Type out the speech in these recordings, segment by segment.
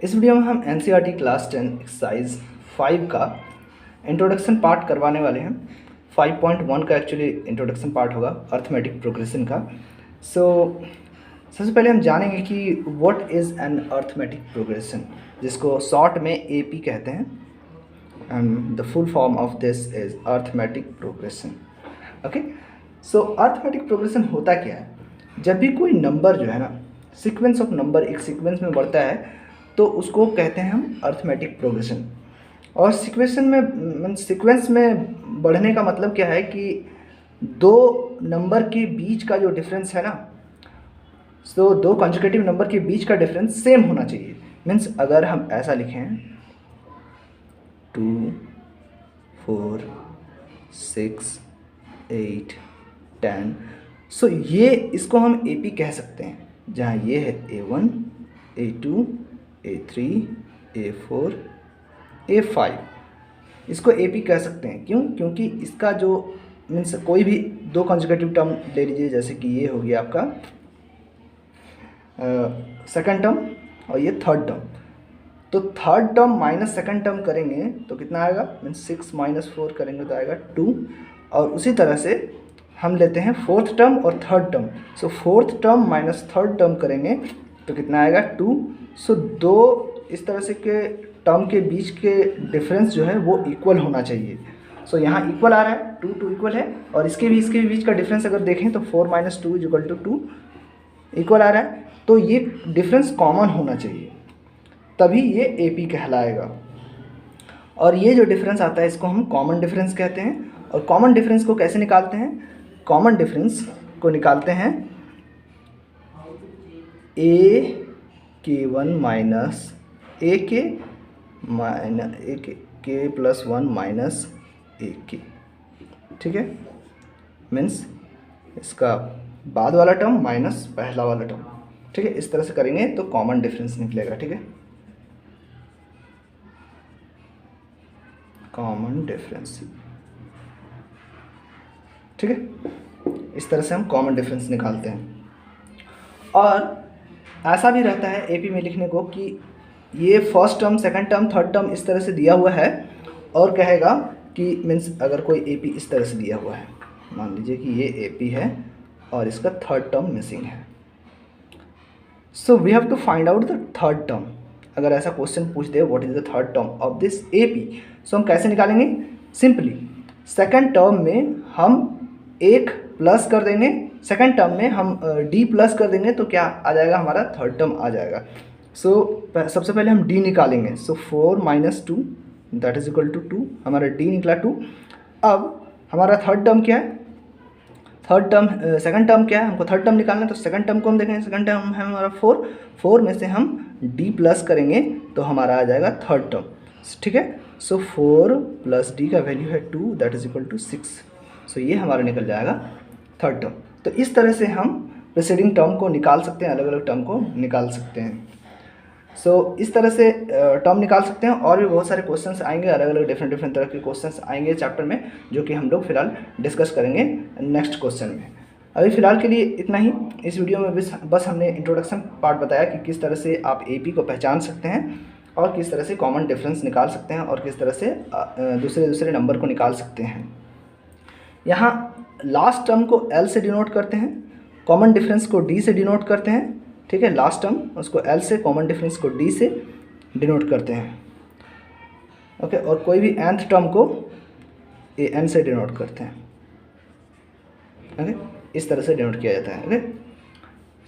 इस वीडियो में हम एनसीईआरटी क्लास 10 एक्सरसाइज 5 का इंट्रोडक्शन पार्ट करवाने वाले हैं। 5.1 का एक्चुअली इंट्रोडक्शन पार्ट होगा अर्थमेटिक प्रोग्रेशन का। सबसे पहले हम जानेंगे कि what is an arithmetic progression, जिसको शॉर्ट में एपी कहते हैं, and the full form of this is arithmetic progression. Okay, so arithmetic progression होता क्या है? जब भी कोई नंबर जो है ना, सीक्वेंस ऑफ नंबर एक सीक्वेंस में बढ़ता है तो उसको कहते हैं हम अर्थमेटिक प्रोग्रेशन। और सीक्वेंस में बढ़ने का मतलब क्या है कि दो नंबर के बीच का जो डिफरेंस है ना, तो दो कंसेक्यूटिव नंबर के बीच का डिफरेंस सेम होना चाहिए। मीन्स अगर हम ऐसा लिखें 2, 4, 6, 8, 10, सो ये इसको हम AP कह सकते हैं, जहाँ ये है A1, A2, A3, A4, A5, इसको AP कह सकते हैं। क्यों? क्योंकि इसका जो मीन्स कोई भी दो कंसेक्यूटिव टर्म ले लीजिए, जैसे कि ये हो गया आपका सेकंड टर्म और ये थर्ड टर्म, तो third term minus second term करेंगे तो कितना आएगा? मीन्स 6 माइनस 4 करेंगे तो आएगा 2। और उसी तरह से हम लेते हैं फोर्थ टर्म और third term, so fourth term minus third term करेंगे तो कितना आएगा? 2। सो दो इस तरह से के टर्म के बीच के डिफरेंस जो है वो इक्वल होना चाहिए। सो यहाँ इक्वल आ रहा है, 2 इक्वल है, और इसके भी बीच का डिफरेंस अगर देखें तो 4 minus 2 is equal to 2 equal आ रहा है। तो ये डिफरेंस कॉमन होना चाहिए, तभी ये AP कहलाएगा। और ये जो डिफरेंस आता है इसको हम कॉमन डिफरेंस कहते हैं। और कॉमन डिफरेंस को कैसे निकालते हैं? कॉमन डिफरेंस को निकालते हैं AK1 minus AK plus 1 minus AK, ठीक है। मीन्स इसका बाद वाला टर्म माइनस पहला वाला टर्म, ठीक है। इस तरह से करेंगे तो कॉमन डिफरेंस निकलेगा, ठीक है। कॉमन डिफरेंस, ठीक है। इस तरह से हम कॉमन डिफरेंस निकालते हैं। और ऐसा भी रहता है AP में लिखने को कि ये first term, second term, third term इस तरह से दिया हुआ है, और कहेगा कि मीन्स अगर कोई AP इस तरह से दिया हुआ है, मान लीजिए कि ये AP है और इसका थर्ड टर्म मिसिंग है, so we have to find out the third term. अगर ऐसा क्वेश्चन पूछ दे what is the third term of this AP, so हम कैसे निकालेंगे? सिंपली सेकंड टर्म में हम एक प्लस कर देंगे, सेकंड टर्म में हम D प्लस कर देंगे, तो क्या आ जाएगा? हमारा थर्ड टर्म आ जाएगा। सो सबसे पहले हम D निकालेंगे। So 4 minus 2 that is equal to 2, हमारा D निकला 2। अब हमारा थर्ड टर्म क्या है? सेकंड टर्म क्या है? हमको थर्ड टर्म निकालना है, तो सेकंड टर्म को हम देखेंगे। सेकंड टर्म है हमारा 4 में से हम D प्लस करेंगे तो हमारा आ जाएगा थर्ड टर्म, ठीक है। सो 4 प्लस D का वैल्यू है 2 दैट इज इक्वल टू 6, सो ये हमारा निकल जाएगा थर्ड टर्म। तो इस तरह से हम प्रीसीडिंग टर्म को निकाल सकते हैं, अलग अलग टर्म को निकाल सकते हैं। सो इस तरह से टर्म निकाल सकते हैं। और भी बहुत सारे क्वेश्चंस आएंगे, अलग अलग डिफरेंट तरह के क्वेश्चंस आएंगे चैप्टर में, जो कि हम लोग फिलहाल डिस्कस करेंगे नेक्स्ट क्वेश्चन में। अभी फ़िलहाल के लिए इतना ही। इस वीडियो में बस हमने इंट्रोडक्शन पार्ट बताया कि किस तरह से आप AP को पहचान सकते हैं, और किस तरह से कॉमन डिफरेंस निकाल सकते हैं, और किस तरह से दूसरे नंबर को निकाल सकते हैं। यहाँ लास्ट टर्म को L से डिनोट करते हैं, कॉमन डिफरेंस को D से डिनोट करते हैं, ठीक है। लास्ट टर्म उसको L से, कॉमन डिफरेंस को D से डिनोट करते हैं, ओके। और कोई भी nth टर्म को AN से डिनोट करते हैं, ओके। इस तरह से डिनोट किया जाता है, ओके।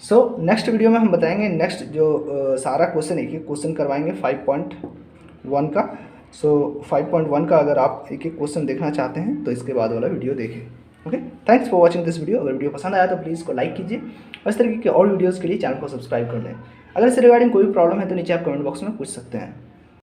सो नेक्स्ट वीडियो में हम बताएंगे नेक्स्ट जो सारा क्वेश्चन, एक एक क्वेश्चन करवाएंगे 5.1 का। सो 5.1 का अगर आप एक एक क्वेश्चन देखना चाहते हैं तो इसके बाद वाला वीडियो देखें, okay. Thanks for watching this video. अगर वीडियो पसंद आया तो प्लीज़ इसको लाइक कीजिए, और इस तरीके के और वीडियोज़ के लिए चैनल को सब्सक्राइब कर लें। अगर इससे रिगार्डिंग कोई भी प्रॉब्लम है तो नीचे आप कमेंट बॉक्स में पूछ सकते हैं।